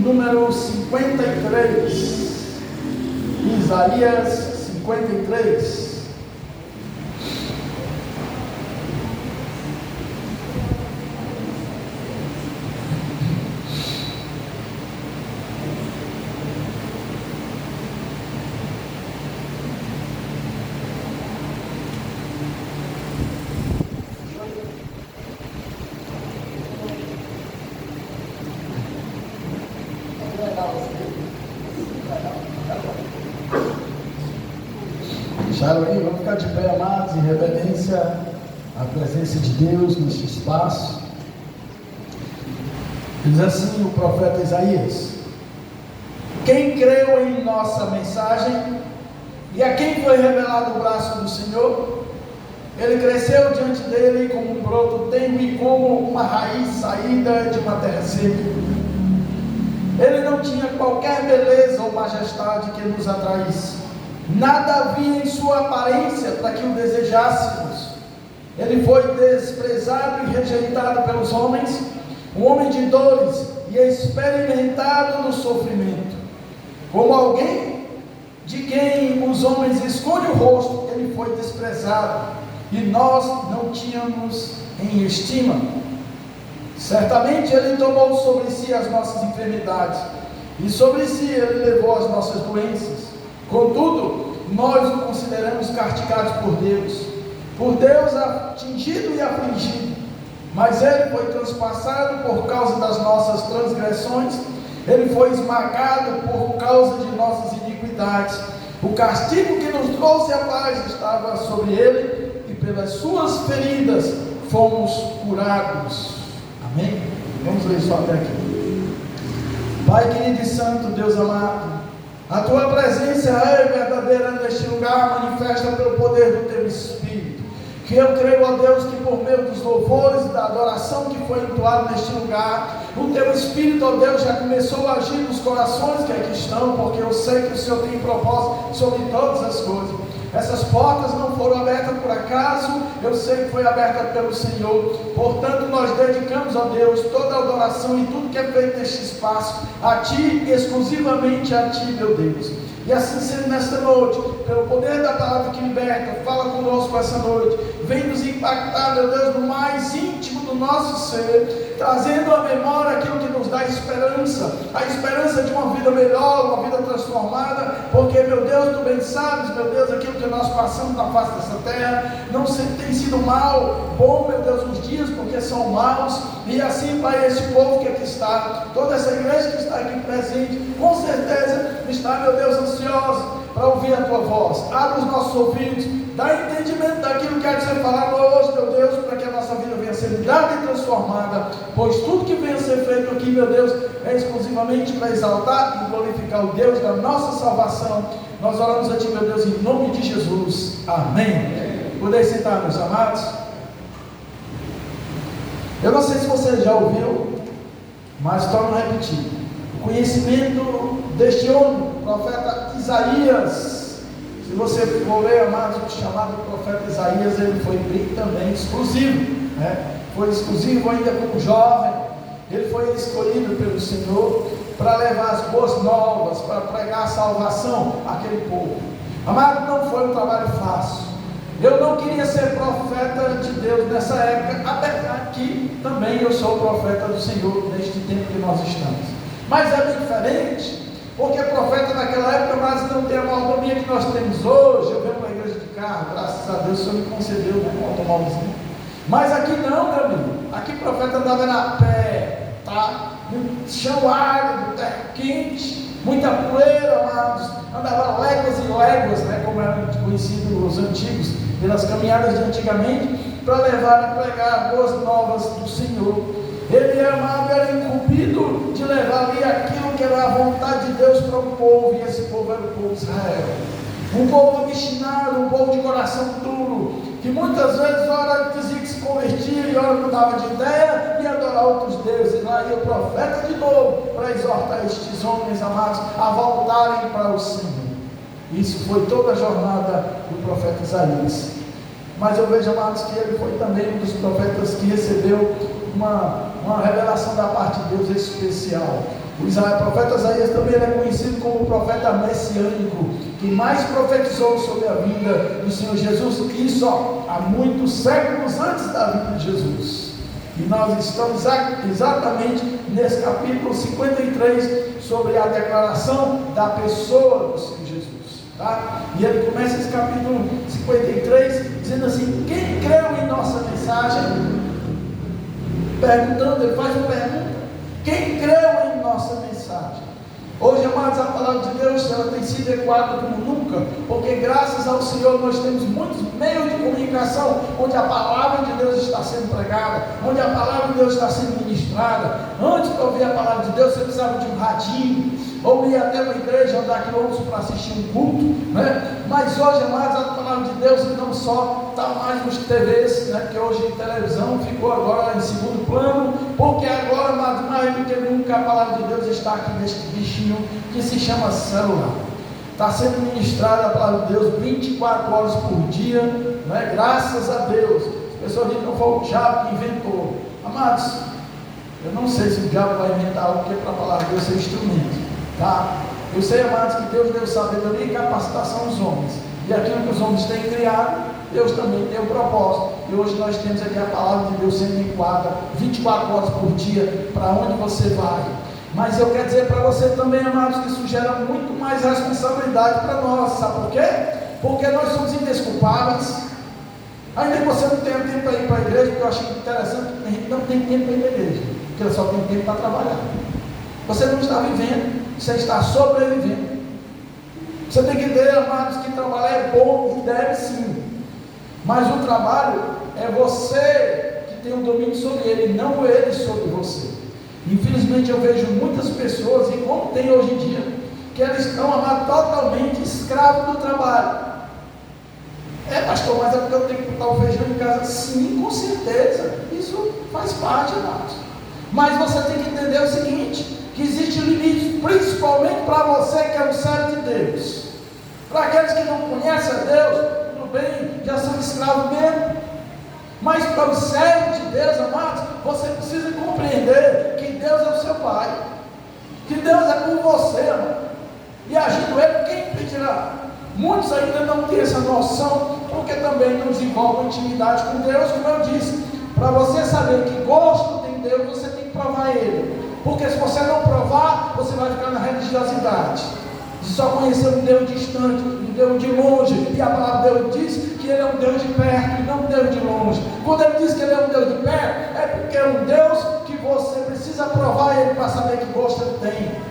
número 53. Isaías 53. Acharam aí? Vamos ficar de pé, amados, em reverência à presença de Deus neste espaço. Diz assim o profeta Isaías: quem creu em nossa mensagem e a quem foi revelado o braço do Senhor, ele cresceu diante dele como um broto tenro e como uma raiz saída de uma terra seca. Ele não tinha qualquer beleza ou majestade que nos atraísse. Nada havia em sua aparência para que o desejássemos. Ele foi desprezado e rejeitado pelos homens, um homem de dores e experimentado no sofrimento. Como alguém de quem os homens escondem o rosto, ele foi desprezado e nós não tínhamos em estima. Certamente ele tomou sobre si as nossas enfermidades e sobre si ele levou as nossas doenças. Contudo, nós o consideramos castigado por Deus atingido e afligido. Mas ele foi transpassado por causa das nossas transgressões, ele foi esmagado por causa de nossas iniquidades. O castigo que nos trouxe a paz estava sobre ele, e pelas suas feridas fomos curados. Amém? Vamos ler só até aqui. Pai querido e santo, Deus amado, a tua presença é verdadeira neste lugar, manifesta pelo poder do teu Espírito. Que eu creio, ó Deus, que por meio dos louvores e da adoração que foi entoado neste lugar, o teu Espírito, ó Deus, já começou a agir nos corações que aqui estão, porque eu sei que o Senhor tem propósito sobre todas as coisas. Essas portas não foram abertas por acaso, eu sei que foi aberta pelo Senhor. Portanto, nós dedicamos, ó Deus, toda a adoração e tudo que é feito neste espaço a Ti, exclusivamente a Ti, meu Deus. E assim sendo nesta noite, pelo poder da palavra que liberta, fala conosco essa noite, vem nos impactar, meu Deus, no mais íntimo do nosso ser, trazendo à memória aquilo que nos dá esperança, a esperança de uma vida melhor, uma vida transformada, porque, meu Deus, Tu bem sabes, meu Deus, aquilo que nós passamos na face dessa terra, não tem sido mal, bom, meu Deus, os dias, porque são maus, e assim, Pai, esse povo que aqui está, toda essa igreja que está aqui presente, com certeza está, meu Deus, ansiosa para ouvir a Tua voz. Abre os nossos ouvidos, dá entendimento daquilo que quer ser falado hoje, meu Deus, para que a nossa vida venha a ser mudada e transformada, pois tudo que venha a ser feito aqui, meu Deus, é exclusivamente para exaltar e glorificar o Deus da nossa salvação. Nós oramos a Ti, meu Deus, em nome de Jesus. Amém. Podem sentar, meus amados. Eu não sei se você já ouviu, mas torno a repetir. O conhecimento deste homem, o profeta Isaías, se você for ler, amados, o chamado profeta Isaías, ele foi bem também exclusivo, né? Foi exclusivo ainda como jovem. Ele foi escolhido pelo Senhor para levar as boas novas, para pregar a salvação àquele povo. Amado, não foi um trabalho fácil. Eu não queria ser profeta de Deus nessa época, apesar que também eu sou profeta do Senhor neste tempo que nós estamos. Mas é bem diferente, porque profeta naquela época, mas não tem a mordomia que nós temos hoje. Eu venho para a igreja de carro, graças a Deus o Senhor me concedeu, né, um automóvelzinho. Mas aqui não, meu amigo. Aqui o profeta andava na pé, tá? No chão árido, terra quente, muita poeira, amados. Andava léguas e léguas, né, como eram conhecidos os antigos, pelas caminhadas de antigamente, para levar a pregar boas novas do Senhor. Ele, amado, era incumbido de levar ali aquilo que era a vontade de Deus para o povo, e esse povo era o povo de Israel. Um povo obstinado, um povo de coração duro, que muitas vezes, ora dizia que se convertia, e ora mudava de ideia, e adorar outros deuses. Lá ia o profeta de novo, para exortar estes homens amados a voltarem para o Senhor. Isso foi toda a jornada do profeta Isaías. Mas eu vejo, amados, que ele foi também um dos profetas que recebeu uma revelação da parte de Deus especial. O profeta Isaías também é conhecido como o profeta messiânico, que mais profetizou sobre a vinda do Senhor Jesus, isso há muitos séculos antes da vinda de Jesus. E nós estamos exatamente nesse capítulo 53, sobre a declaração da pessoa do Senhor Jesus. Tá? E ele começa esse capítulo 53 dizendo assim: quem creu em nossa mensagem? Perguntando, ele faz uma pergunta: quem creu em nossa mensagem? Hoje, amados, a palavra de Deus ela tem sido ecoada como nunca, porque graças ao Senhor nós temos muitos meios de comunicação onde a palavra de Deus está sendo pregada, onde a palavra de Deus está sendo ministrada. Antes de ouvir a palavra de Deus, você precisava de um radinho, ou ir até uma igreja, andar quilômetros para assistir um culto, né? Mas hoje, amados, a palavra de Deus não só está mais nos TVs, né? Porque hoje a televisão ficou agora em segundo plano, porque agora, amados, mais do que nunca a palavra de Deus está aqui neste bichinho que se chama celular. Está sendo ministrada a palavra de Deus 24 horas por dia, né? Graças a Deus. As pessoas dizem que não foi o diabo que inventou. Amados, eu não sei se o diabo vai inventar algo que é para a palavra de Deus ser instrumento. Tá? Eu sei, amados, que Deus deu sabedoria e capacitação aos homens, e aquilo que os homens têm criado, Deus também tem um propósito. E hoje nós temos aqui a palavra de Deus sendo enquadrada 24 horas por dia, para onde você vai. Mas eu quero dizer para você também, amados, que isso gera muito mais responsabilidade para nós. Sabe por quê? Porque nós somos indesculpáveis. Ainda que você não tenha tempo para ir para a igreja, porque eu acho interessante que a gente não tem tempo para ir para a igreja, porque ela só tem tempo para trabalhar. Você não está vivendo, você está sobrevivendo. Você tem que entender, amados, que trabalhar é bom e deve sim, mas o trabalho é você que tem o domínio sobre ele, não ele sobre você. Infelizmente eu vejo muitas pessoas, e como tem hoje em dia, que elas estão, amados, totalmente escravos do trabalho. Pastor, mas é porque eu tenho que botar o feijão em casa? Sim, com certeza, isso faz parte, amados. Mas você tem que entender o seguinte, que existe limite, principalmente para você que é um servo de Deus. Para aqueles que não conhecem a Deus, tudo bem, já são escravos mesmo. Mas para os servos de Deus, amados, você precisa compreender que Deus é o seu Pai, que Deus é por você, amado. E agindo Ele, quem impedirá? Muitos ainda não têm essa noção, porque também não desenvolvem intimidade com Deus, como eu disse. Para você saber que gosto tem Deus, você tem que provar Ele. Porque se você não provar, você vai ficar na religiosidade, de só conhecer um Deus distante, um Deus de longe. E a palavra de Deus diz que Ele é um Deus de perto e não um Deus de longe. Quando Ele diz que Ele é um Deus de perto, é porque é um Deus que você precisa provar Ele para saber que gosto Ele tem.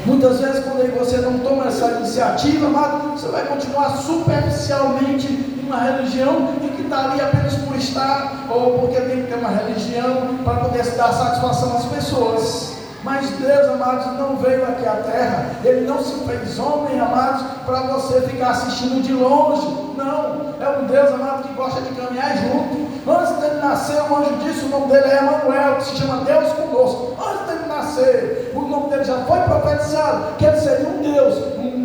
Muitas vezes, quando você não toma essa iniciativa, amado, você vai continuar superficialmente em uma religião e que está ali apenas por estar, ou porque tem que ter uma religião para poder dar satisfação às pessoas. Mas Deus, amados, não veio aqui à terra, Ele não se fez homem, amados, para você ficar assistindo de longe. Não, é um Deus, amado, que gosta de caminhar junto. Antes dele nascer, o anjo disse, o nome dele é Emanuel, que se chama Deus conosco. Antes dele nascer, o nome dele já foi profetizado, que ele seria um Deus,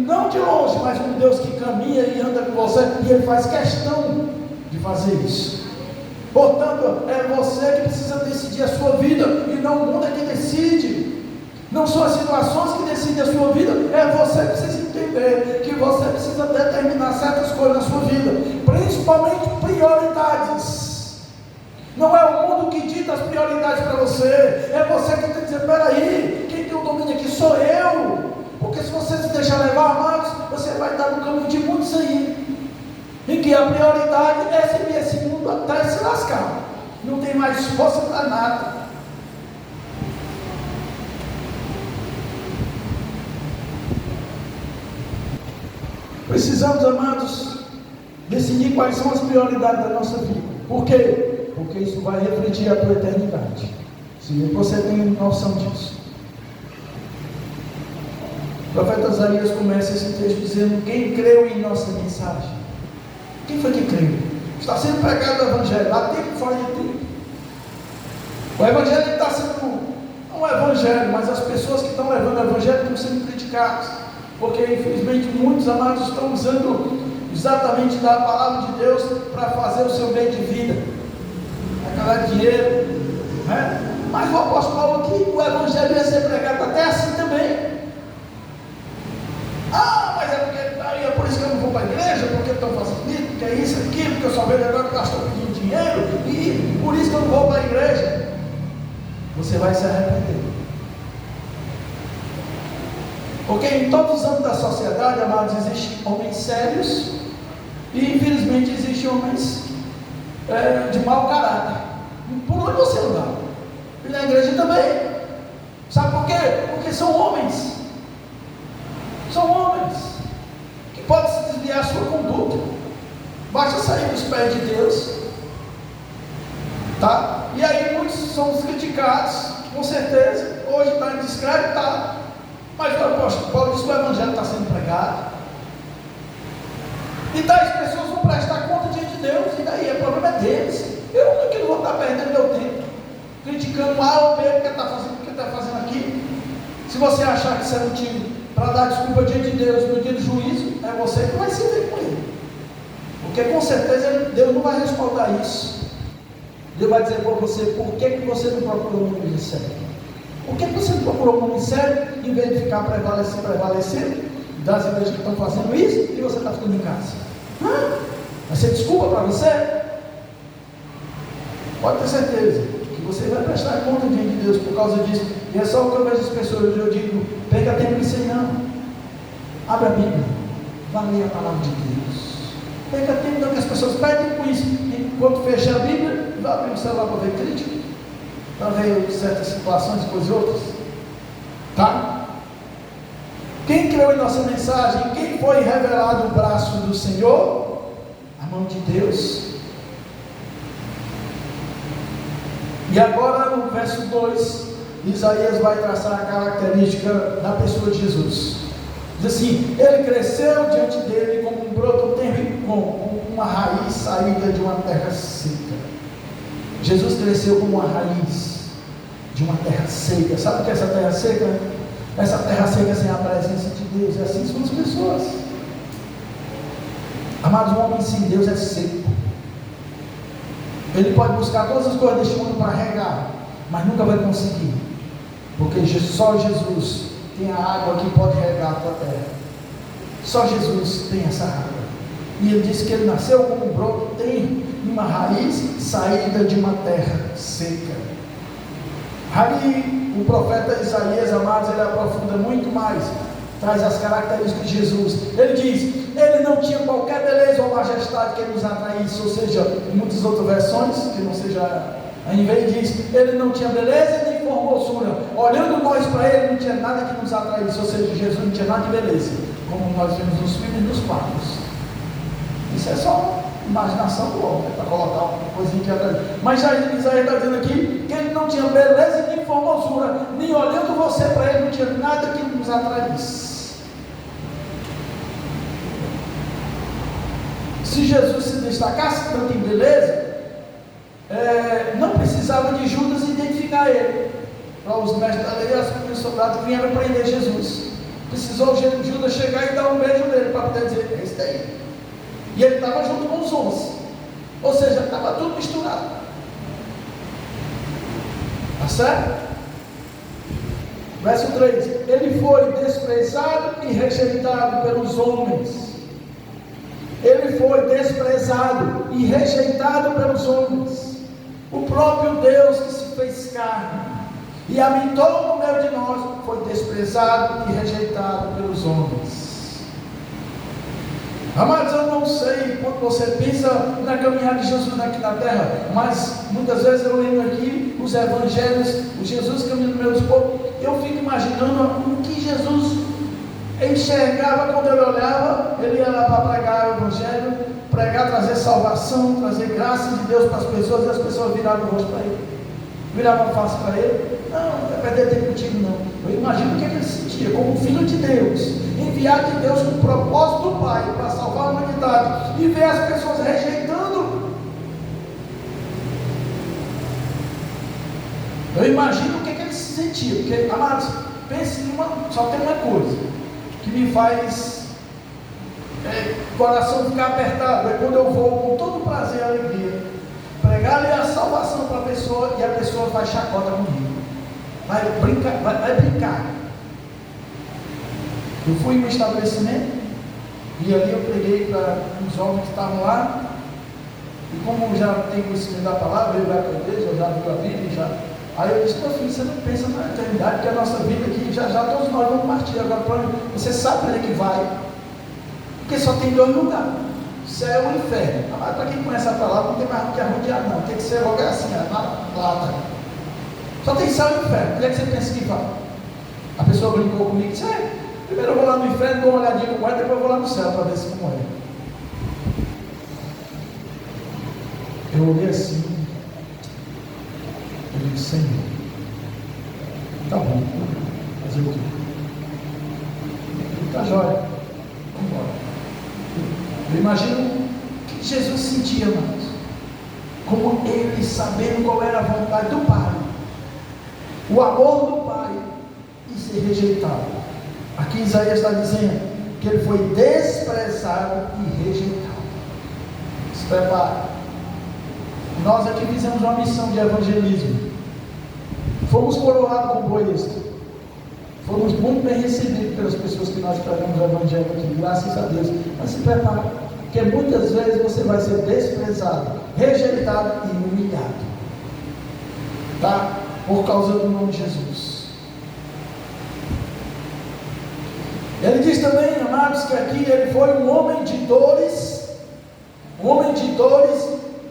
não de longe, mas um Deus que caminha e anda com você, e Ele faz questão de fazer isso. Portanto, é você que precisa decidir a sua vida, e não o mundo é que decide. Não são as situações que decidem a sua vida, é você que precisa entender que você precisa determinar certas coisas na sua vida, principalmente prioridades. Não é o mundo que dita as prioridades para você, é você que tem que dizer, peraí, quem tem o domínio aqui sou eu. Porque se você se deixar levar, amados, você vai estar no caminho de muitos aí, em que a prioridade é servir esse mundo até se lascar, não tem mais força para nada. Precisamos, amados, decidir quais são as prioridades da nossa vida. Por quê? Porque isso vai refletir a tua eternidade. Se você tem noção disso. O profeta Isaías começa esse texto dizendo: quem creu em nossa mensagem? Quem foi que creu? Está sendo pregado o Evangelho, há tempo fora de tempo. O Evangelho está sendo, não o Evangelho, mas as pessoas que estão levando o Evangelho estão sendo criticadas. Porque infelizmente muitos, amados, estão usando exatamente da palavra de Deus para fazer o seu bem de vida, para ganhar dinheiro, né? Mas o apóstolo Paulo aqui, o evangelho ia ser pregado até assim também. Mas é por isso que eu não vou para a igreja, porque estão fazendo isso, porque é isso, aquilo, porque eu só vejo agora que elas estão pedindo dinheiro, e por isso que eu não vou para a igreja. Você vai se arrepender. Porque em todos os âmbitos da sociedade, amados, existem homens sérios e infelizmente existem homens de mau caráter. Por onde você andar? E na igreja também. Sabe por quê? Porque são homens. São homens que podem se desviar a sua conduta. Basta sair dos pés de Deus, tá? E aí muitos somos criticados, com certeza. Hoje está indiscretado. Mas o apóstolo Paulo diz que o evangelho está sendo pregado. E tais pessoas vão prestar conta diante de Deus. E daí? O problema é deles. Eu não vou estar perdendo meu tempo criticando A ou B porque está fazendo aqui. Se você achar que isso é motivo para dar desculpa diante de Deus no dia do juízo, é você que vai se ver com ele. Porque com certeza Deus não vai respaldar isso. Deus vai dizer para você: por que você não procurou um ministério? Por que você não procurou um ministério em vez de ficar prevalecendo das igrejas que estão fazendo isso e você está ficando em casa? Vai ser desculpa para você? Pode ter certeza que você vai prestar conta diante de Deus por causa disso. E é só o que eu vejo as pessoas, eu digo: perca tempo nisso aí não. Abre a Bíblia, vá ler a palavra de Deus. Perca tempo não, que as pessoas perdem com isso. Enquanto fecha a Bíblia, vai abrir o celular para ver crítica, para ver certas situações, coisas outras. Tá? Quem criou em nossa mensagem? Quem foi revelado o braço do Senhor? A mão de Deus. E agora no verso 2, Isaías vai traçar a característica da pessoa de Jesus. Diz assim: ele cresceu diante dele como um broto tenro, com uma raiz saída de uma terra seca. Jesus cresceu como uma raiz de uma terra seca. Sabe o que é essa terra seca? Essa terra seca sem a presença de Deus. E assim são as pessoas. Amados, um homem sem Deus é seco. Ele pode buscar todas as coisas deste mundo para regar, mas nunca vai conseguir, porque só Jesus tem a água que pode regar a tua terra. Só Jesus tem essa água. E ele disse que ele nasceu como um broto, tem uma raiz saída de uma terra seca. Ali o profeta Isaías, amados, ele aprofunda muito mais, traz as características de Jesus. Ele diz: ele não tinha qualquer beleza ou majestade que nos atraísse, ou seja, em muitas outras versões, que não seja, em vez diz, ele não tinha beleza nem formosura. Olhando nós para ele, não tinha nada que nos atraísse, ou seja, Jesus não tinha nada de beleza, como nós vemos nos filmes e nos quadros. Isso é só imaginação do homem, para colocar uma coisinha que atrai. Mas Isaías está dizendo aqui que ele não tinha beleza nem formosura, nem olhando você para ele, não tinha nada que nos atraísse. Se Jesus se destacasse tanto em beleza, não precisava de Judas identificar ele. Para os mestres da lei, os soldados vieram prender Jesus. Precisou Judas chegar e dar um beijo nele para poder dizer: é esse daí. E ele estava junto com os 11. Ou seja, estava tudo misturado. Tá certo? Verso 3: ele foi desprezado e rejeitado pelos homens. Ele foi desprezado e rejeitado pelos homens. O próprio Deus que se fez carne e habitou no meio de nós foi desprezado e rejeitado pelos homens. Amados, eu não sei quando você pensa na caminhada de Jesus aqui na terra, mas muitas vezes eu lembro aqui os evangelhos, o Jesus caminhando no meio do povo, eu fico imaginando o que Jesus enxergava quando ele olhava. Ele ia lá para pregar o evangelho, pregar, trazer salvação, trazer graça de Deus para as pessoas, e as pessoas viravam o rosto para ele, viravam a face para ele. Não, não é perder tempo contigo não. Eu imagino o que ele sentia como filho de Deus, enviado de Deus com o propósito do Pai para salvar a humanidade, e ver as pessoas rejeitando. Eu imagino o que ele se sentia. Porque, amados, pense em só tem uma coisa que me faz o coração ficar apertado: é quando eu vou com todo prazer e alegria pregar pregar ali a salvação para a pessoa e a pessoa vai chacota comigo. Vai brincar. Eu fui em um estabelecimento e ali eu preguei para os homens que estavam lá. E como já tem conhecimento da palavra, eu já para a igreja, eu já vi a Bíblia, já. Aí eu disse, meu filho, você não pensa na eternidade, porque a nossa vida aqui, já todos nós vamos partir. Agora, você sabe para onde é que vai? Porque só tem 2 lugares, céu e inferno. Mas para quem conhece a palavra, não tem mais que arrodear, não. Tem que ser logo assim, na lata. Só tem céu e inferno. Onde é que você pensa que vai? A pessoa brincou comigo e disse, primeiro eu vou lá no inferno, dou uma olhadinha no quarto, depois eu vou lá no céu para ver se como é. Eu olhei assim, eu disse, Senhor, tá bom, fazer o quê? Tá jóia, vamos embora. Eu imagino que Jesus sentia, irmãos, como ele sabendo qual era a vontade do Pai, o amor do Pai e ser rejeitado. Aqui Isaías está dizendo que ele foi desprezado e rejeitado. Se prepare. Nós aqui fizemos uma missão de evangelismo. Fomos coroados com boa êxito. Fomos muito bem recebidos pelas pessoas que nós pregamos o evangelho aqui, graças a Deus. Mas se prepare, porque muitas vezes você vai ser desprezado, rejeitado e humilhado, tá? Por causa do nome de Jesus. Ele diz também, amados, que aqui ele foi um homem de dores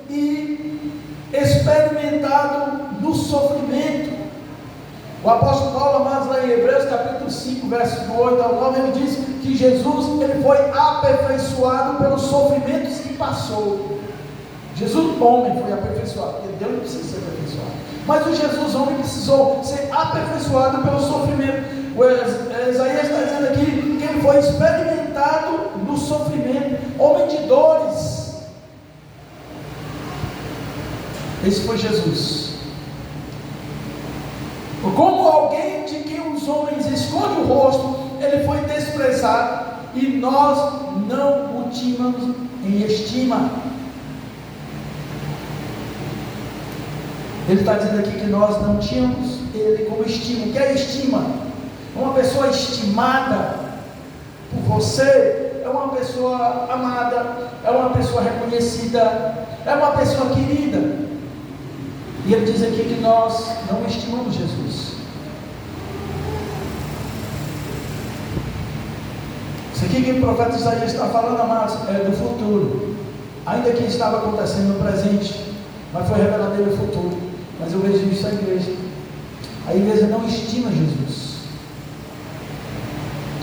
e experimentado no sofrimento. O apóstolo Paulo, amados, lá em Hebreus capítulo 5, verso 8 ao 9, ele diz que Jesus, ele foi aperfeiçoado pelos sofrimentos que passou. Jesus, homem, foi aperfeiçoado, porque Deus não precisa ser aperfeiçoado, mas o Jesus, homem, precisou ser aperfeiçoado pelo sofrimento. Isaías está dizendo aqui que ele foi experimentado no sofrimento, homem de dores. Esse foi Jesus. Como alguém de quem os homens escondem o rosto, ele foi desprezado e nós não o tínhamos em estima. Ele está dizendo aqui que nós não tínhamos ele como estima. O que é estima? Uma pessoa estimada por você é uma pessoa amada, é uma pessoa reconhecida, é uma pessoa querida. E ele diz aqui que nós não estimamos Jesus. Isso aqui que o profeta Isaías está falando, amados, é do futuro. Ainda que estava acontecendo no presente, mas foi revelado no futuro. Mas eu vejo isso na igreja. A igreja não estima Jesus.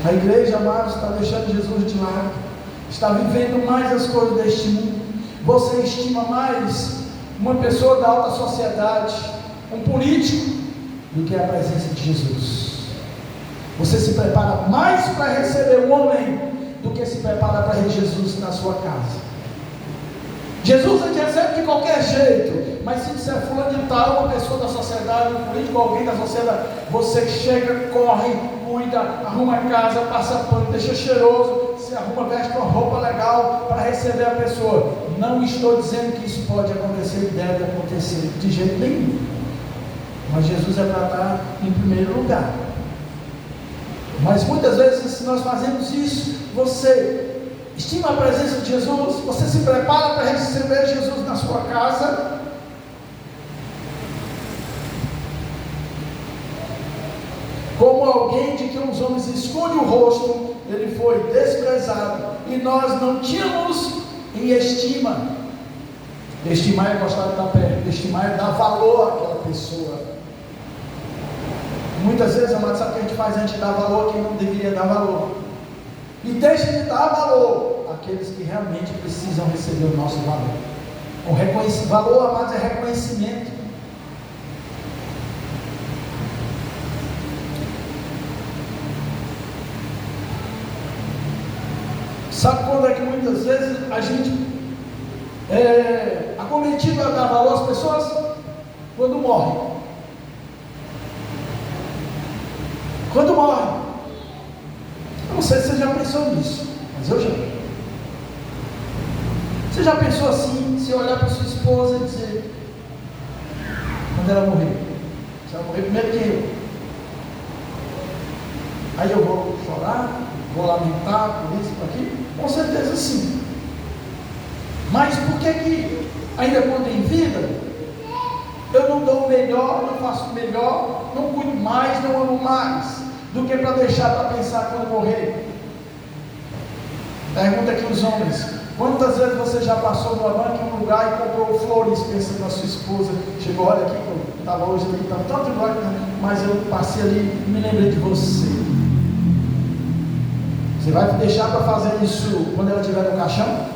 A igreja, amados, está deixando Jesus de lado. Está vivendo mais as coisas deste mundo. Você estima mais uma pessoa da alta sociedade, um político, do que a presença de Jesus. Você se prepara mais para receber um homem do que se prepara para receber Jesus na sua casa. Jesus a gente recebe de qualquer jeito, mas se disser fulano de tal, uma pessoa da sociedade, um político, alguém da sociedade, você chega, corre, cuida, arruma a casa, passa pano, deixa cheiroso, se arruma, veste uma roupa legal para receber a pessoa. Não estou dizendo que isso pode acontecer e deve acontecer de jeito nenhum, mas Jesus é para estar em primeiro lugar. Mas muitas vezes, se nós fazemos isso, você estima a presença de Jesus, você se prepara para receber Jesus na sua casa. Como alguém de quem os homens escondem o rosto, ele foi desprezado e nós não tínhamos em estima. Estimar é gostar de estar perto, estimar é dar valor àquela pessoa. Muitas vezes, amados, sabe o que a gente faz? A gente dá valor a quem não deveria dar valor, e deixa de dar valor àqueles que realmente precisam receber o nosso valor. O valor, amados, é reconhecimento. Sabe quando é que muitas vezes a gente é acometido a dar valor às pessoas? Quando morre. Quando morre. Eu não sei se você já pensou nisso, mas eu já. Você já pensou assim, se olhar para sua esposa e dizer, quando ela morrer, se ela morrer primeiro que eu, aí eu vou chorar, vou lamentar por isso, por aquilo? Com certeza sim. Mas por que ainda quando em vida, eu não dou o melhor, não faço o melhor, não cuido mais, não amo mais, do que para deixar para pensar quando morrer? Pergunta aqui os homens: quantas vezes você já passou numa banca em um lugar e comprou flores pensando na sua esposa? Chegou, olha aqui, eu estava hoje ali, estava tanto embora, mas eu passei ali e me lembrei de você. Você vai deixar para fazer isso quando ela estiver no caixão?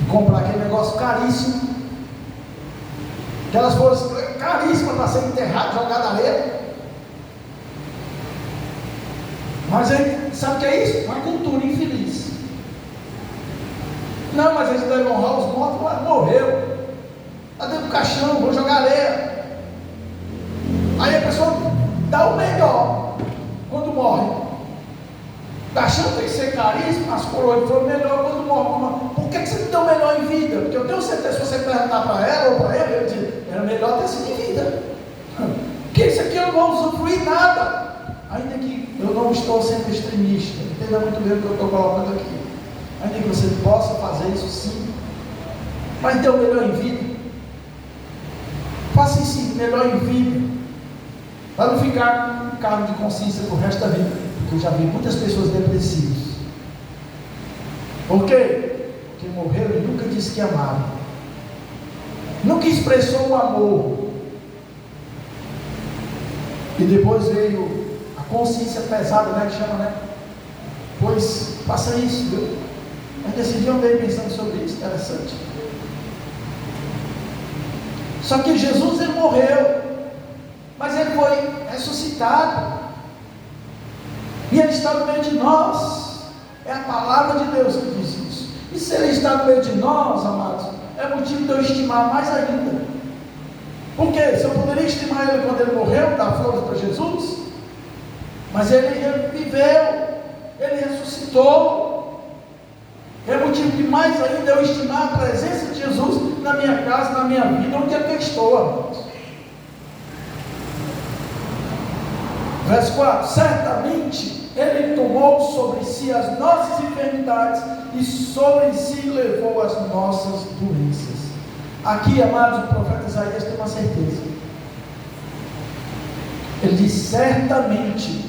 Comprar aquele negócio caríssimo, aquelas flores caríssimas para ser enterrado, jogado na areia. Mas aí, sabe o que é isso? Uma cultura infeliz. Não, mas eles devem honrar os mortos, mas morreu, está dentro do caixão, vou jogar areia. Aí a pessoa dá o melhor quando morre. O caixão tem que ser caríssimo, as coroas foram melhor quando morre. Por que você não deu o melhor em vida? Porque eu tenho certeza, se você perguntar para ela ou para ele, eu digo, era melhor ter sido em vida. Porque isso aqui eu não vou usufruir nada. Ainda que eu não estou sendo extremista, entenda muito bem o que eu estou colocando aqui. Ainda que você possa fazer isso sim, mas dê o melhor em vida. Faça isso melhor em vida, para não ficar com cargo de consciência pro resto da vida. Porque eu já vi muitas pessoas depressivas. Por quê? Porque morreu e nunca disse que amava, nunca expressou o amor, e depois veio a consciência pesada, né, que chama, né? Pois faça isso, viu? Mas esse dia eu andei pensando sobre isso, interessante. Só que Jesus, ele morreu, mas ele foi ressuscitado, e ele está no meio de nós. É a palavra de Deus que diz isso. E se ele está no meio de nós, amados, é motivo de eu estimar mais ainda. Por quê? Se eu poderia estimar ele quando ele morreu, dar flores para Jesus, mas ele viveu, ele ressuscitou, é motivo de mais ainda eu estimar a presença de Jesus na minha casa, na minha vida, onde é que eu estou, amados. Verso 4: certamente ele tomou sobre si as nossas enfermidades e sobre si levou as nossas doenças. Aqui, amados, o profeta Isaías tem uma certeza. Ele diz: certamente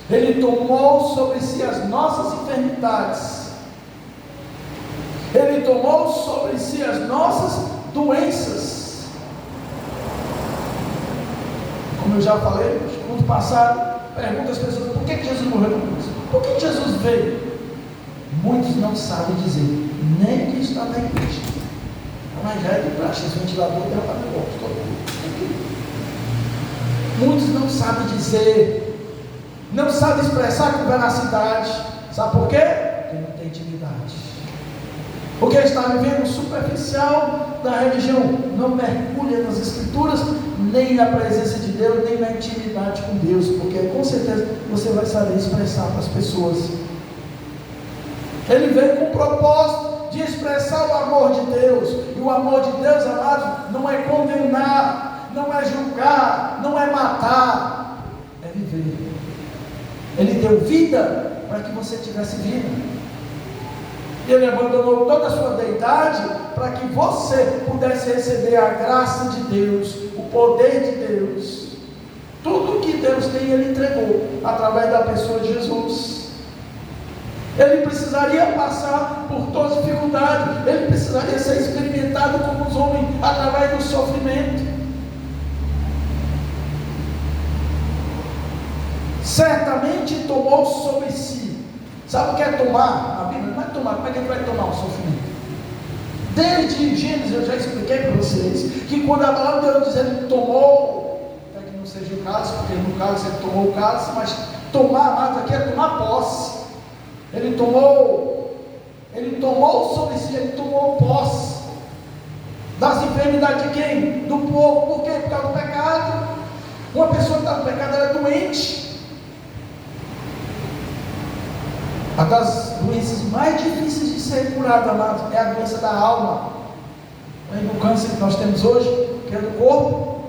ele tomou sobre si as nossas enfermidades, ele tomou sobre si as nossas doenças. Como eu já falei no ano passado, pergunta às pessoas: por que Jesus morreu na cruz? Por que Jesus veio? Muitos não sabem dizer, nem que está na igreja. Mas já é de praxe, esse ventilador deu para negócio. Muitos não sabem dizer, não sabem expressar com veracidade. Sabe por quê? Porque não tem intimidade. Porque está vivendo superficial da religião, não mergulha nas escrituras, nem na presença de Deus, nem na intimidade com Deus, porque com certeza você vai saber expressar para as pessoas. Ele veio com o propósito de expressar o amor de Deus, e o amor de Deus, amados, não é condenar, não é julgar, não é matar, é viver. Ele deu vida para que você tivesse vida. Ele abandonou toda a sua deidade para que você pudesse receber a graça de Deus, o poder de Deus. Tudo que Deus tem, Ele entregou através da pessoa de Jesus. Ele precisaria passar por toda dificuldade, ele precisaria ser experimentado como os homens através do sofrimento. Certamente tomou sobre si. Sabe o que é tomar? A Bíblia não é tomar. Como é que ele vai tomar o sofrimento? Desde Gênesis eu já expliquei para vocês que quando a palavra de Deus diz ele tomou, até que não seja o cálice, porque no cálice ele tomou o cálice, mas tomar, amado, aqui é tomar posse. Ele tomou sobre si, ele tomou posse das enfermidades de quem? Do povo. Por quê? Por causa do pecado. Uma pessoa que está no pecado, ela é doente. Uma das doenças mais difíceis de ser curada, amados, é a doença da alma. O câncer que nós temos hoje, que é do corpo,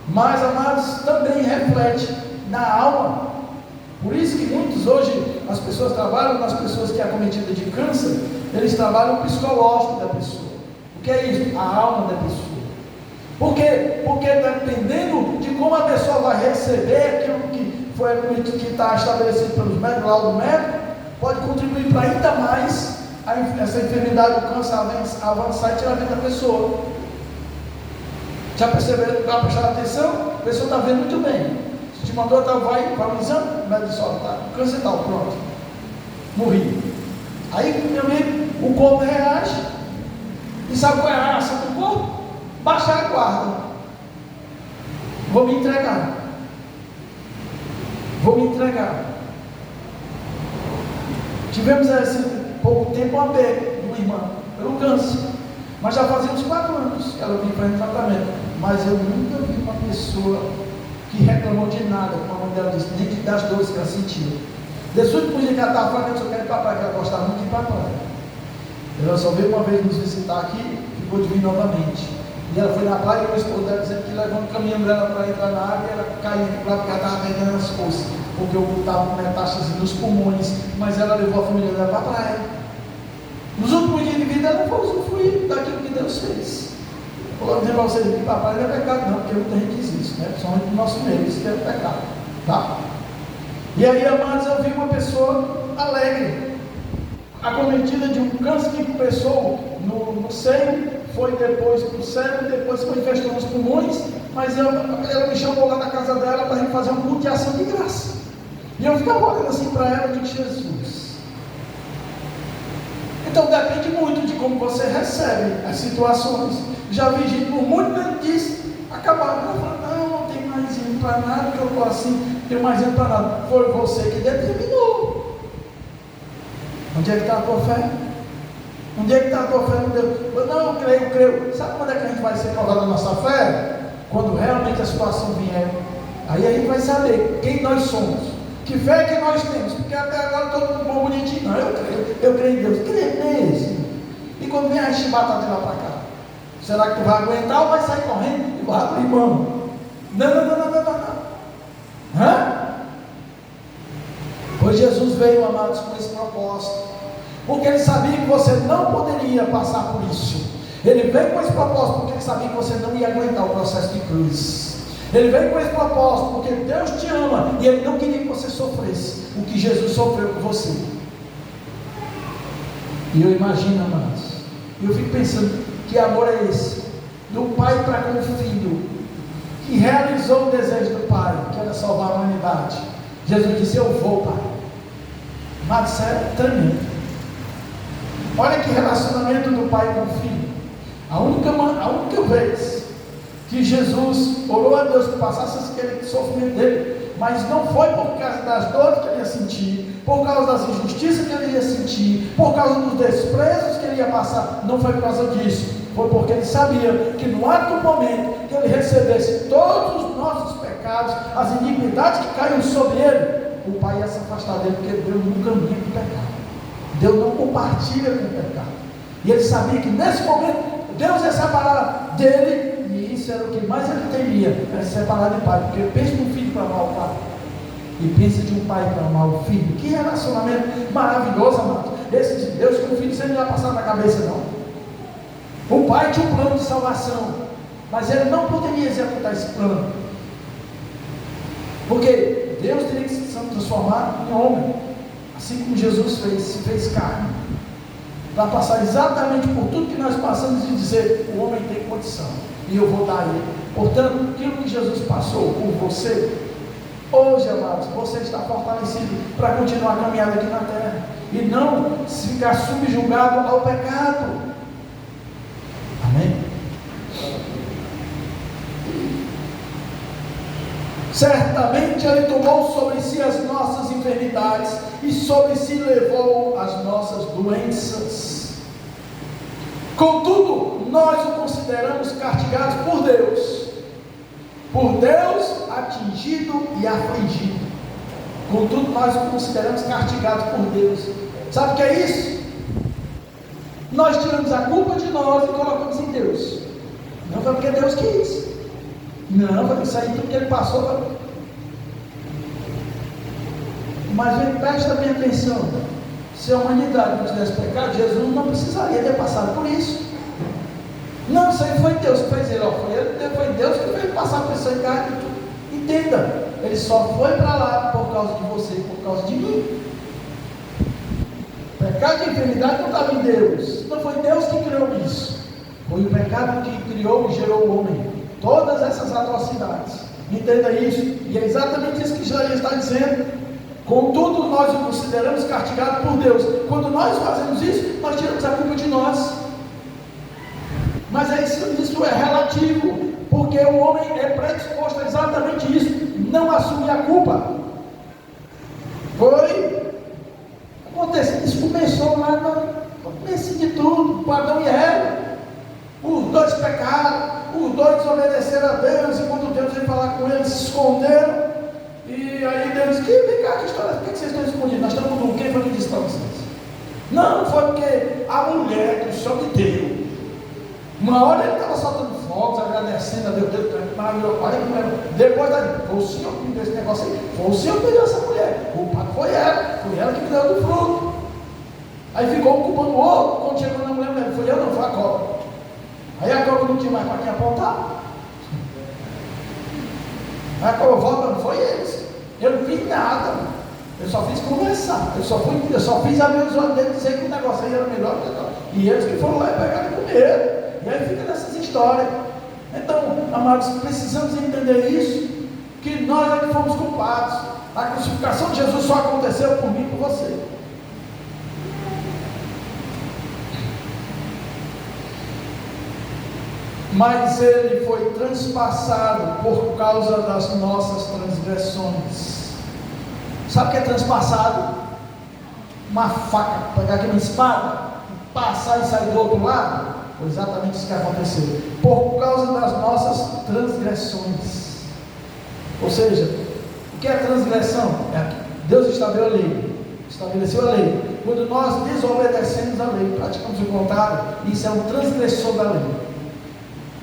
mas, amados, também reflete na alma. Por isso que muitos hoje, as pessoas trabalham nas pessoas que é acometida de câncer, eles trabalham o psicológico da pessoa. O que é isso? A alma da pessoa. Por quê? Porque dependendo de como a pessoa vai receber aquilo que está estabelecido pelos médicos, lá do médico, pode contribuir para ainda mais essa enfermidade do câncer avançar e tirar a vida da pessoa. Já perceberam? Já prestaram atenção? A pessoa está vendo muito bem. Se te mandou, vai para um exame, o médico diz: olha, tá, câncer tal, pronto, morri. Aí, meu amigo, o corpo reage. E sabe qual é a reação do corpo? Baixar a guarda. Vou me entregar. Tivemos esse pouco tempo uma perda de uma irmã pelo câncer, mas já fazia uns 4 anos que ela vinha fazendo tratamento. Mas eu nunca vi uma pessoa que reclamou de nada, como a mãe dela disse, nem das dores que ela sentia. Desse último dia que ela estava falando, eu só quero ir para a praia, que ela gostava muito de ir para a praia. Ela só veio uma vez nos visitar aqui e ficou de vir novamente. E ela foi na praia e o esposo dela dizendo que levando o caminhão dela para entrar na água e ela caindo lá porque ela estava perdendo as forças, porque eu estava com metástase nos pulmões, mas ela levou a família dela para a praia. Nos últimos dias de vida ela foi usufruir daquilo que Deus fez. Vou dizer para vocês, ir para a praia não é pecado não, porque muita gente diz isso, né? Principalmente no nosso meio, isso que é pecado, tá? E aí, amados, eu vi uma pessoa alegre, acometida de um câncer que começou no seio, foi depois para o cérebro, depois foi infestou nos pulmões, mas ela me chamou lá na casa dela para a gente fazer um culto de ação de graça. E eu ficava olhando assim para ela e disse: Jesus. Então depende muito de como você recebe as situações. Já vi gente por muito tempo disse, acabaram. Ela falou: não tem mais indo para nada, que eu estou assim, não tenho mais indo para nada. Foi você que determinou. Onde é que está a tua fé? Onde é que está a tua fé no Deus? Não, eu creio. Sabe quando é que a gente vai ser provado a nossa fé? Quando realmente a situação vier. Aí a gente vai saber quem nós somos, que fé que nós temos, porque até agora todo mundo bom, bonitinho. Não, eu creio em Deus, creio mesmo. E quando vem a chibata de lá para cá, será que tu vai aguentar ou vai sair correndo e vai abrir mão? Não. Hã? Pois Jesus veio, amados, com esse propósito, porque ele sabia que você não poderia passar por isso. Ele veio com esse propósito porque ele sabia que você não ia aguentar o processo de cruz. Ele veio com esse propósito porque Deus te ama e ele não queria que você sofresse o que Jesus sofreu por você. E eu imagino, amados, eu fico pensando, que amor é esse? Do pai para com o filho, que realizou o desejo do pai, que era salvar a humanidade. Jesus disse: eu vou, pai. Mas isso é tremendo. Olha que relacionamento do pai com o filho. A única vez que Jesus orou a Deus que passasse aquele sofrimento dele, mas não foi por causa das dores que ele ia sentir, por causa das injustiças que ele ia sentir, por causa dos desprezos que ele ia passar. Não foi por causa disso. Foi porque ele sabia que no ato do momento que ele recebesse todos os nossos pecados, as iniquidades que caíram sobre ele, o pai ia se afastar dele, porque Deus não caminha com o pecado. Deus não compartilha com o pecado. E ele sabia que nesse momento Deus ia separar dele, e isso era o que mais ele temia, era se separar do pai. Porque pensa num filho para amar o pai, e pensa de um pai para amar o filho. Que relacionamento maravilhoso, amado. Esse de Deus com o filho, você não ia passar na cabeça, não. O pai tinha um plano de salvação, mas ele não poderia executar esse plano, porque Deus teria que se transformar em homem, assim como Jesus se fez carne, para passar exatamente por tudo que nós passamos e dizer: o homem tem condição, e eu vou dar a ele. Portanto, aquilo que Jesus passou por você, hoje, amados, você está fortalecido para continuar a caminhada aqui na terra, e não ficar subjugado ao pecado. Amém? Certamente ele tomou sobre si as nossas enfermidades e sobre si levou as nossas doenças. Contudo, nós o consideramos castigado por Deus atingido e afligido. Contudo, nós o consideramos castigado por Deus. Sabe o que é isso? Nós tiramos a culpa de nós e colocamos em Deus. Não foi porque Deus quis. Não, foi isso aí tudo que ele passou. Mas presta bem atenção. Se a humanidade não tivesse pecado, Jesus não precisaria ter passado por isso. Não, isso aí foi Deus que fez ele. Foi Deus que fez passar por isso aí. Entenda, ele só foi para lá por causa de você, por causa de mim. O pecado de enfermidade não estava em Deus. Não foi Deus que criou isso. Foi o pecado que criou e gerou o homem. Todas essas atrocidades. Entenda isso. E é exatamente isso que Isaías está dizendo. Contudo, nós o consideramos castigado por Deus. Quando nós fazemos isso, nós tiramos a culpa de nós. Mas isso é relativo, porque o homem é predisposto a exatamente isso, não assumir a culpa. Isso começou lá no começo de tudo, com Adão e Eva. Os dois pecaram, os dois desobedeceram a Deus, e quando Deus veio falar com eles, se esconderam. E aí Deus disse, vem cá, que história, por que vocês estão escondidos? Nós estamos com quem foi que disse para vocês? Não, foi porque a mulher que o Senhor me deu. Uma hora ele estava soltando fogos, agradecendo a Deus, maravilhoso. Depois foi o Senhor que me deu esse negócio aí, foi o Senhor que me deu essa mulher, o culpado foi ela que me deu do fruto. Aí ficou culpando o outro, quando chegou na mulher, foi eu não, foi a cobra. Aí a cobra não tinha mais para quem apontar. Aí a cobra volta, não foi eles. Eu não fiz nada, eu só fiz conversar, eu só fiz abrir os olhos dele e dizer que o negócio aí era melhor que tal. E eles que foram lá e pegaram e comeram. E aí fica nessas histórias. Então, amados, precisamos entender isso, que nós é que fomos culpados. A crucificação de Jesus só aconteceu por mim e por você. Mas ele foi transpassado por causa das nossas transgressões. Sabe o que é transpassado? Uma faca, pegar aqui uma espada, passar e sair do outro lado. Foi exatamente isso que aconteceu. Por causa das nossas transgressões. Ou seja, o que é transgressão? Deus estabeleceu a lei. Quando nós desobedecemos a lei, praticamos o contrário, isso é um transgressor da lei.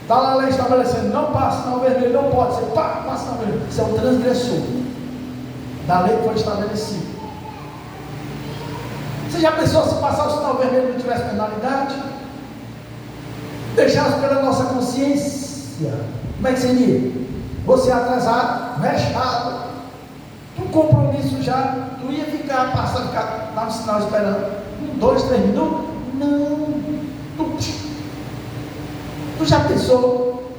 Está lá a lei estabelecendo, não passa sinal vermelho, não pode, você passa sinal vermelho. Isso é um transgressor da lei que foi estabelecida. Você já pensou se passar o sinal vermelho e não tivesse penalidade? Deixasse pela nossa consciência, como é que seria? Você atrasado, vexado, um compromisso já, tu ia ficar lá no sinal esperando, 2, 3 minutos? Não, tu já pensou?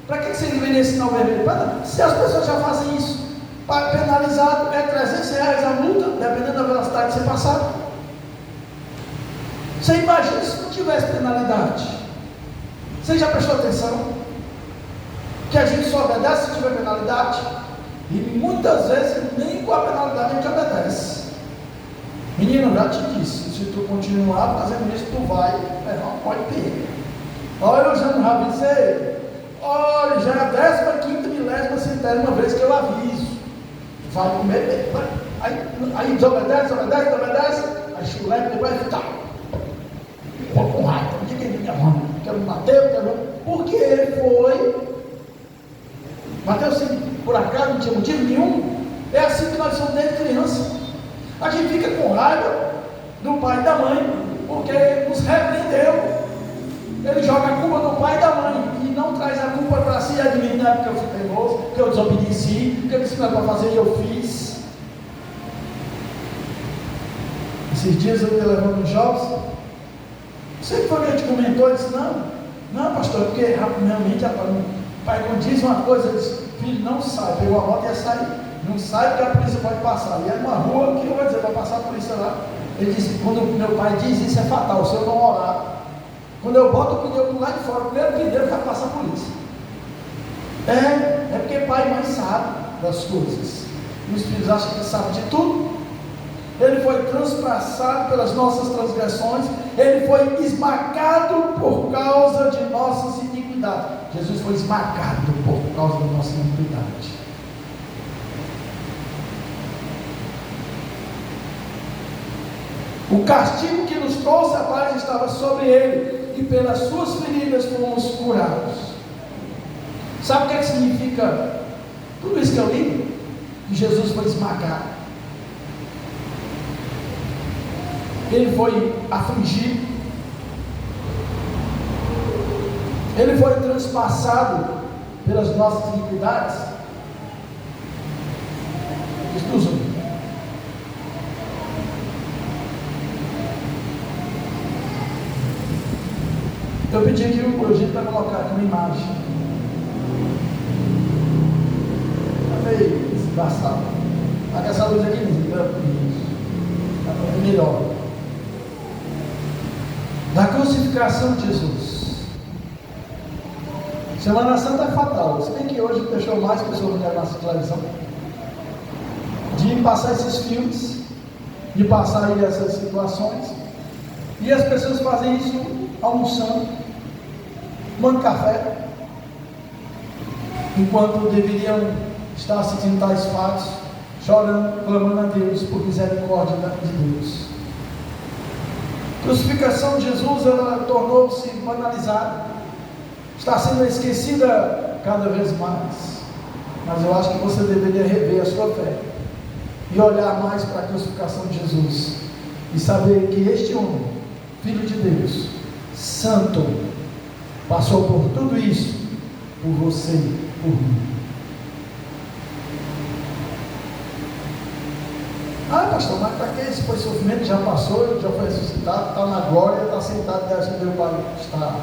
Para que você deveria esse sinal vermelho? Se as pessoas já fazem isso, para penalizado é R$300 a multa, dependendo da velocidade que você passar. Você imagina se não tivesse penalidade? Você já prestou atenção? Que a gente só obedece se tiver penalidade? E muitas vezes nem com a penalidade a gente obedece. Menino, já te disse, se tu continuar fazendo isso, tu vai levar um pó de perda. Olha, eu já não avisei. Olha, já é a 15ª milésima centésima vez que eu aviso. Vai comer, aí desobedece, aí chulete, depois vai ficar. Pô, com raiva, não diga que minha mãe, quero me bater, porque ele foi. Mateus, por acaso, não tinha motivo nenhum. É assim que nós somos desde criança. A gente fica com raiva do pai e da mãe, porque nos repreendeu. Ele joga a culpa do pai e da mãe e não traz a culpa para si, admitir porque eu fui teimoso, que eu desobedeci, que eu disse que não era para fazer e eu fiz. Esses dias eu ia levando os jovens, não sei o que foi que a gente comentou, eu disse, não pastor, porque realmente o pai não diz uma coisa, ele disse, filho, não sai, pegou a moto e ia sair, não sai porque a polícia pode passar, e é uma rua que eu vou dizer, vai passar a polícia lá. Ele disse, quando meu pai diz isso é fatal, se eu não orar, quando eu boto o pneu lá de fora, o primeiro pneu vai passar a polícia. É porque pai e mãe sabem das coisas. E os filhos acham que sabem de tudo. Ele foi transpassado pelas nossas transgressões. Ele foi esmagado por causa de nossas iniquidades. Jesus foi esmagado por causa da nossa iniquidade. O castigo que nos trouxe a paz estava sobre ele, e pelas suas feridas fomos curados. Sabe o que significa tudo isso que eu li? Que Jesus foi esmagado, ele foi afligido, ele foi transpassado pelas nossas iniquidades. Jesus. Eu pedi aqui o projeto para colocar aqui uma imagem. Está meio desgraçado. Aqui essa luz aqui é melhor. Da crucificação de Jesus. Semana Santa é fatal. Se bem que hoje deixou mais pessoas no canal de televisão de passar esses filmes, de passar aí essas situações, e as pessoas fazem isso almoçando, tomando café, enquanto deveriam estar assistindo tais fatos, chorando, clamando a Deus por misericórdia de Deus. A crucificação de Jesus, ela tornou-se banalizada, está sendo esquecida cada vez mais, mas eu acho que você deveria rever a sua fé e olhar mais para a crucificação de Jesus e saber que este homem, Filho de Deus, Santo, passou por tudo isso, por você, por mim. Ah, pastor, mas para que esse foi sofrimento? Já passou, já foi ressuscitado, está na glória, está sentado diante de Deus para estar.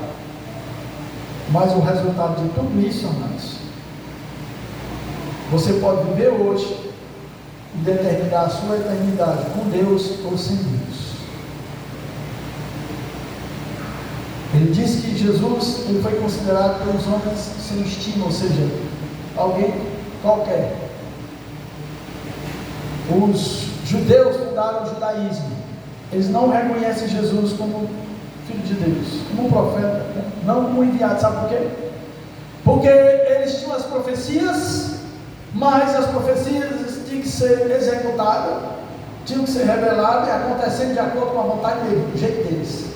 Mas o resultado de tudo isso, amados, você pode viver hoje e determinar a sua eternidade com Deus ou sem Deus. Ele diz que Jesus, ele foi considerado pelos homens sem estima, ou seja, alguém qualquer. Os judeus fundaram o judaísmo, eles não reconhecem Jesus como Filho de Deus, como um profeta, não como enviado. Sabe por quê? Porque eles tinham as profecias, mas as profecias tinham que ser executadas, tinham que ser reveladas e acontecendo de acordo com a vontade dele, do jeito deles.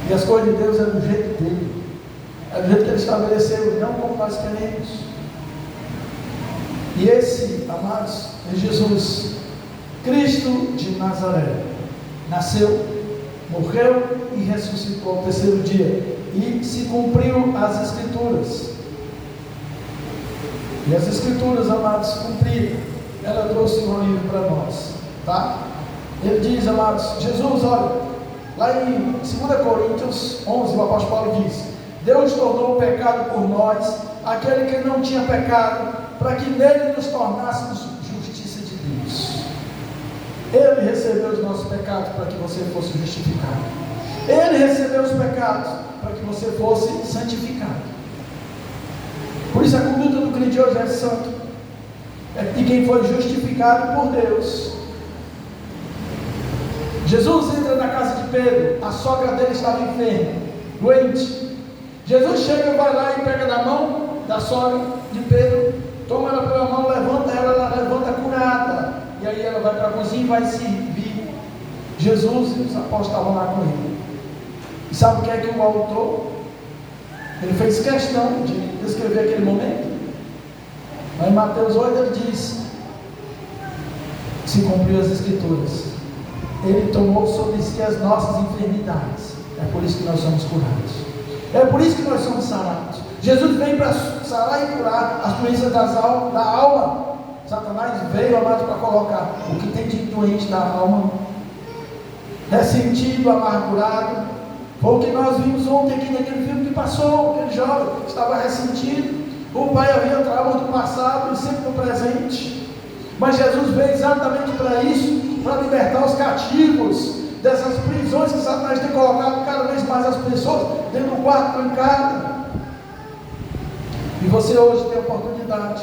E as coisas de Deus é do jeito dele, é do jeito que ele estabeleceu, não como nós queremos. E esse, amados, é Jesus, Cristo de Nazaré, nasceu, morreu e ressuscitou ao terceiro dia, e se cumpriu as Escrituras. E as Escrituras, amados, cumpriram. Ela trouxe um livro para nós, tá? Ele diz, amados, Jesus, olha, lá em 2 Coríntios 11, o apóstolo Paulo diz: Deus tornou o pecado por nós, aquele que não tinha pecado, para que nele nos tornássemos justiça de Deus. Ele recebeu os nossos pecados para que você fosse justificado. Ele recebeu os pecados para que você fosse santificado. Por isso a conduta do crente hoje é santo, é de quem foi justificado por Deus. Jesus entra na casa de Pedro, a sogra dele estava enferma, doente. Jesus chega, vai lá e pega na mão da sogra de Pedro, toma ela pela mão, levanta ela, ela levanta curada. E aí ela vai para a cozinha e vai servir. Jesus e os apóstolos estavam lá com ele. E sabe o que é que o autor? Ele fez questão de descrever aquele momento. Mas em Mateus 8 ele diz: se cumpriu as Escrituras, ele tomou sobre si as nossas enfermidades. É por isso que nós somos curados. É por isso que nós somos sarados. Jesus veio para sarar e curar as doenças da alma. Satanás veio, amado, para colocar o que tem de doente da alma, ressentido, amargurado. Foi o que nós vimos ontem aqui naquele filme que passou. Aquele jovem estava ressentido. O pai havia traumas do passado e sempre no presente. Mas Jesus veio exatamente para isso, para libertar os cativos dessas prisões que Satanás tem colocado cada vez mais as pessoas dentro do quarto trancado. E você hoje tem a oportunidade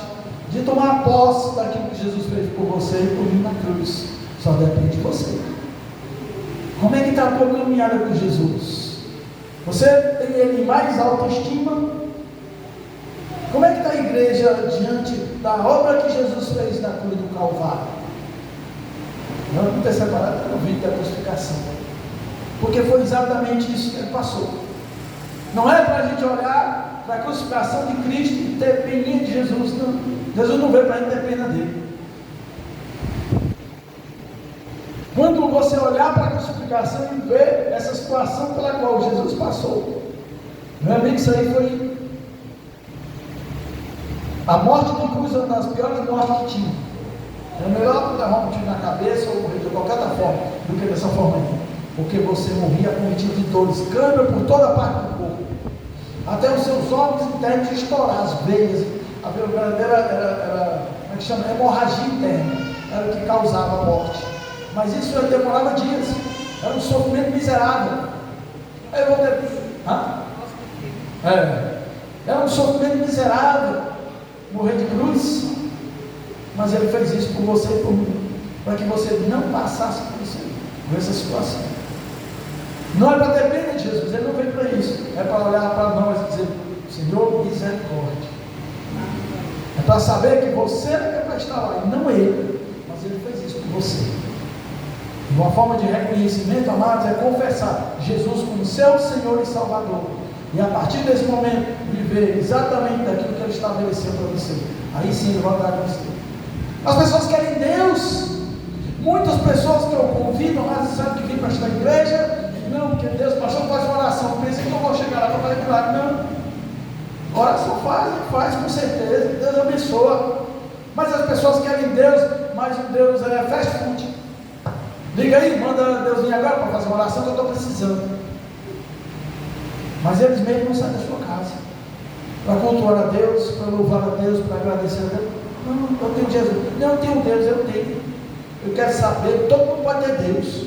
de tomar posse daquilo que Jesus fez por você e por mim na cruz. Só depende de você. Como é que está a tua caminhada com Jesus? Você tem ele em mais alta estima? Como é que está a igreja diante da obra que Jesus fez na cruz do Calvário? Não ter separado era o vídeo da crucificação. Porque foi exatamente isso que ele passou. Não é para a gente olhar para a crucificação de Cristo e ter peninha de Jesus, não. Jesus não veio para a gente ter pena dele. Quando você olhar para a crucificação e ver essa situação pela qual Jesus passou, meu amigo, isso aí foi a morte de cruz, uma das piores mortes que tinha. É melhor levar um tiro na cabeça ou morrer de qualquer outra forma do que dessa forma aí, porque você morria cometido de dores, câimbra por toda a parte do corpo, até os seus órgãos internos estourar, as veias. A veia verdadeira era como é que chama? Hemorragia interna, era o que causava a morte. Mas isso demorava dias, era um sofrimento miserável. Aí eu vou ter. Era um sofrimento miserável morrer de cruz. Mas ele fez isso por você e por mim, para que você não passasse por isso, por essa situação. Não é para ter pena de Jesus, ele não veio para isso, é para olhar para nós e dizer: Senhor, misericórdia. É para saber que você é para estar lá, e não ele, mas ele fez isso por você. Uma forma de reconhecimento, amados, é confessar Jesus como seu Senhor e Salvador, e a partir desse momento viver exatamente daquilo que ele estabeleceu para você. Aí sim ele vai dar a você. As pessoas querem Deus. Muitas pessoas que eu convido, mas sabem que vêm para esta igreja, não, porque Deus, pastor, faz uma oração, pensa que eu vou chegar lá para fazer milagre. Não, oração faz com certeza, Deus abençoa, mas as pessoas querem Deus, mas o Deus é fast food. Liga aí, manda Deus vir agora para fazer uma oração que eu estou precisando. Mas eles mesmo não saem da sua casa para cultuar a Deus, para louvar a Deus, para agradecer a Deus. Não, eu tenho Jesus. Não, eu tenho Deus, eu tenho. Eu quero saber, todo mundo pode ter Deus.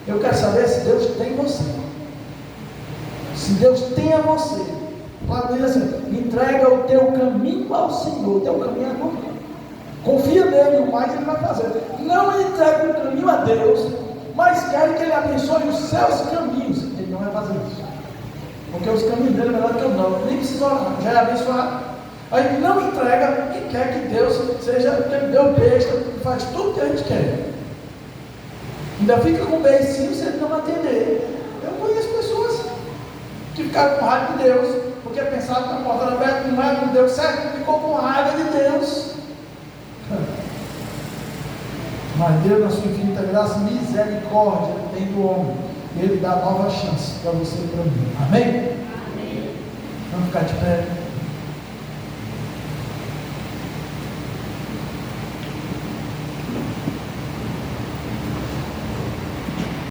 Eu quero saber se Deus tem você. Se Deus tem a você. Pode dizer assim: entrega o teu caminho ao Senhor. O teu caminho é agora. Confia nele, o mais ele vai fazer. Não entregue o caminho a Deus, mas quer que ele abençoe os seus caminhos. Ele não vai fazer isso. Porque os caminhos dele é melhor do que o não. Nem precisa orar, já é abençoado. Aí não entrega e quer que Deus seja aquele Deus besta que faz tudo que a gente quer. Ainda fica com beicinho se ele não atender. Eu conheço pessoas que ficaram com raiva de Deus, porque pensaram que a porta era aberta, não é com Deus certo, ficou com raiva de Deus. Mas Deus, na sua infinita graça e misericórdia, tem do homem. Ele dá nova chance para você e para mim. Amém? Amém. Vamos ficar de pé.